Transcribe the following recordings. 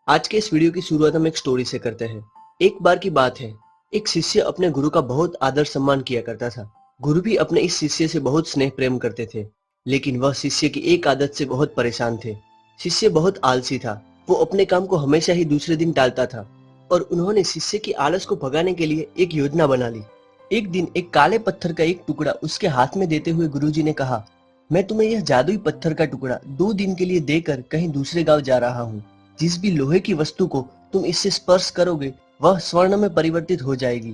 आज के इस वीडियो की शुरुआत हम एक स्टोरी से करते हैं। एक बार की बात है, एक शिष्य अपने गुरु का बहुत आदर सम्मान किया करता था। गुरु भी अपने इस शिष्य से बहुत स्नेह प्रेम करते थे, लेकिन वह शिष्य की एक आदत से बहुत परेशान थे। शिष्य बहुत आलसी था, वो अपने काम को हमेशा ही दूसरे दिन टालता था और उन्होंने शिष्य की आलस को भगाने के लिए एक योजना बना ली। एक दिन एक काले पत्थर का एक टुकड़ा उसके हाथ में देते हुए गुरुजी ने कहा, मैं तुम्हें यह जादुई पत्थर का टुकड़ा 2 दिन के लिए देकर कहीं दूसरे गांव जा रहा हूँ। जिस भी लोहे की वस्तु को तुम इससे स्पर्श करोगे वह स्वर्ण में परिवर्तित हो जाएगी,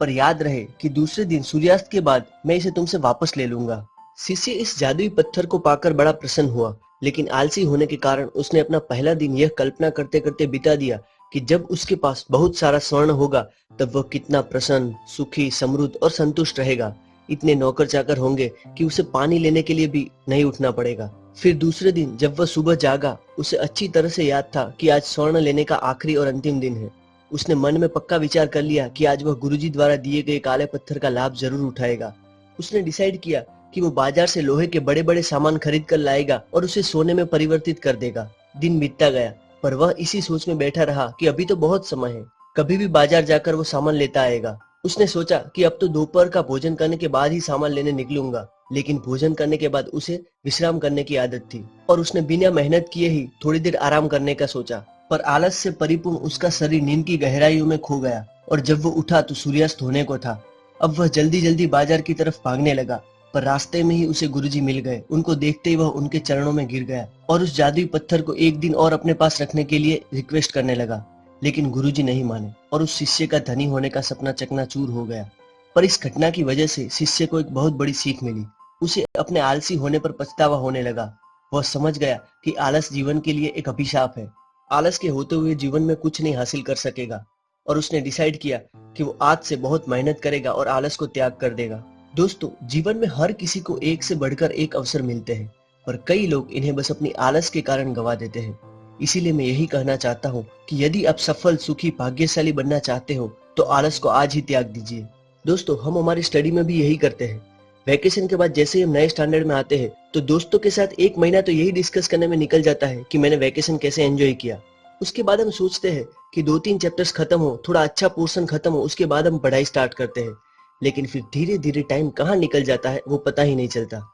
पर याद रहे कि दूसरे दिन सूर्यास्त के बाद मैं इसे तुमसे वापस ले लूंगा। शिष्य इस जादुई पत्थर को पाकर बड़ा प्रसन्न हुआ, लेकिन आलसी होने के कारण उसने अपना पहला दिन यह कल्पना करते करते बिता दिया कि जब उसके पास बहुत सारा स्वर्ण होगा तब वह कितना प्रसन्न, सुखी, समृद्ध और संतुष्ट रहेगा। इतने नौकर चाकर होंगे कि उसे पानी लेने के लिए भी नहीं उठना पड़ेगा। फिर दूसरे दिन जब वह सुबह जागा, उसे अच्छी तरह से याद था कि आज स्वर्ण लेने का आखिरी और अंतिम दिन है। उसने मन में पक्का विचार कर लिया कि आज वह गुरुजी द्वारा दिए गए काले पत्थर का लाभ जरूर उठाएगा। उसने डिसाइड किया कि वो बाजार से लोहे के बड़े बड़े सामान खरीद कर लाएगा और उसे सोने में परिवर्तित कर देगा। दिन बीतता गया, पर वह इसी सोच में बैठा रहा कि अभी तो बहुत समय है, कभी भी बाजार जाकर वो सामान लेता आएगा। उसने सोचा कि अब तो दोपहर का भोजन करने के बाद ही सामान लेने निकलूंगा, लेकिन भोजन करने के बाद उसे विश्राम करने की आदत थी और उसने बिना मेहनत किए ही थोड़ी देर आराम करने का सोचा। पर आलस से परिपूर्ण उसका शरीर नींद की गहराइयों में खो गया और जब वो उठा तो सूर्यास्त होने को था। अब वह जल्दी जल्दी बाजार की तरफ भागने लगा, पर रास्ते में ही उसे गुरुजी मिल गए। उनको देखते ही वह उनके चरणों में गिर गया और उस जादुई पत्थर को एक दिन और अपने पास रखने के लिए रिक्वेस्ट करने लगा, लेकिन गुरुजी नहीं माने और उस शिष्य का धनी होने का सपना चकनाचूर हो गया। पर इस घटना की वजह से शिष्य को एक बहुत बड़ी सीख मिली। उसे अपने आलसी होने पर पछतावा होने लगा। वह समझ गया कि आलस जीवन के लिए एक अभिशाप है। आलस के होते हुए जीवन में कुछ नहीं हासिल कर सकेगा और उसने डिसाइड किया कि वो आज से बहुत मेहनत करेगा और आलस को त्याग कर देगा। दोस्तों, जीवन में हर किसी को एक से बढ़कर एक अवसर मिलते हैं, पर कई लोग इन्हें बस अपनी आलस के कारण गवा देते हैं। इसीलिए मैं यही कहना चाहता हूँ कि यदि आप सफल, सुखी, भाग्यशाली बनना चाहते हो तो आलस को आज ही त्याग दीजिए। दोस्तों, हम हमारी स्टडी में भी यही करते हैं। वैकेशन के बाद जैसे ही हम नए स्टैंडर्ड में आते हैं तो दोस्तों के साथ एक महीना तो यही डिस्कस करने में निकल जाता है कि मैंने वैकेशन कैसे एंजॉय किया। उसके बाद हम सोचते हैं कि 2-3 चैप्टर्स खत्म हो, थोड़ा अच्छा पोर्शन खत्म हो, उसके बाद हम पढ़ाई स्टार्ट करते हैं। लेकिन फिर धीरे धीरे टाइम कहाँ निकल जाता है वो पता ही नहीं चलता।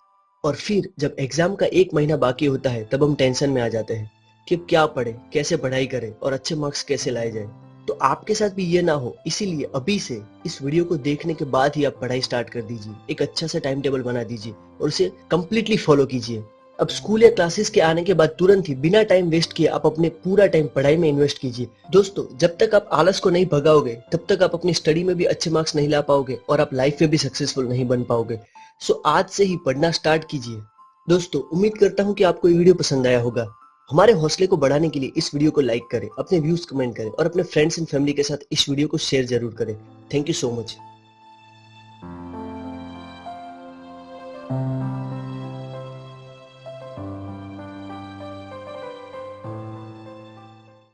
और फिर जब एग्जाम का एक महीना बाकी होता है तब हम टेंशन में आ जाते हैं कि अब क्या पढ़े, कैसे पढ़ाई करें और अच्छे मार्क्स कैसे लाए जाए। तो आपके साथ भी ये ना हो, इसीलिए अभी से इस वीडियो को देखने के बाद ही आप पढ़ाई स्टार्ट कर दीजिए। एक अच्छा सा टाइम टेबल बना दीजिए और उसे कंप्लीटली फॉलो कीजिए। अब स्कूल या क्लासेस के आने के बाद तुरंत ही बिना टाइम वेस्ट किए आप अपने पूरा टाइम पढ़ाई में इन्वेस्ट कीजिए। दोस्तों, जब तक आप आलस को नहीं भगाओगे तब तक आप अपनी स्टडी में भी अच्छे मार्क्स नहीं ला पाओगे और आप लाइफ में भी सक्सेसफुल नहीं बन पाओगे। सो आज से ही पढ़ना स्टार्ट कीजिए। दोस्तों, उम्मीद करता हूँ कि आपको ये वीडियो पसंद आया होगा। हमारे हौसले को बढ़ाने के लिए इस वीडियो को लाइक करें, अपने व्यूज कमेंट करें और अपने फ्रेंड्स एंड फैमिली के साथ इस वीडियो को शेयर जरूर करें। Thank you so much.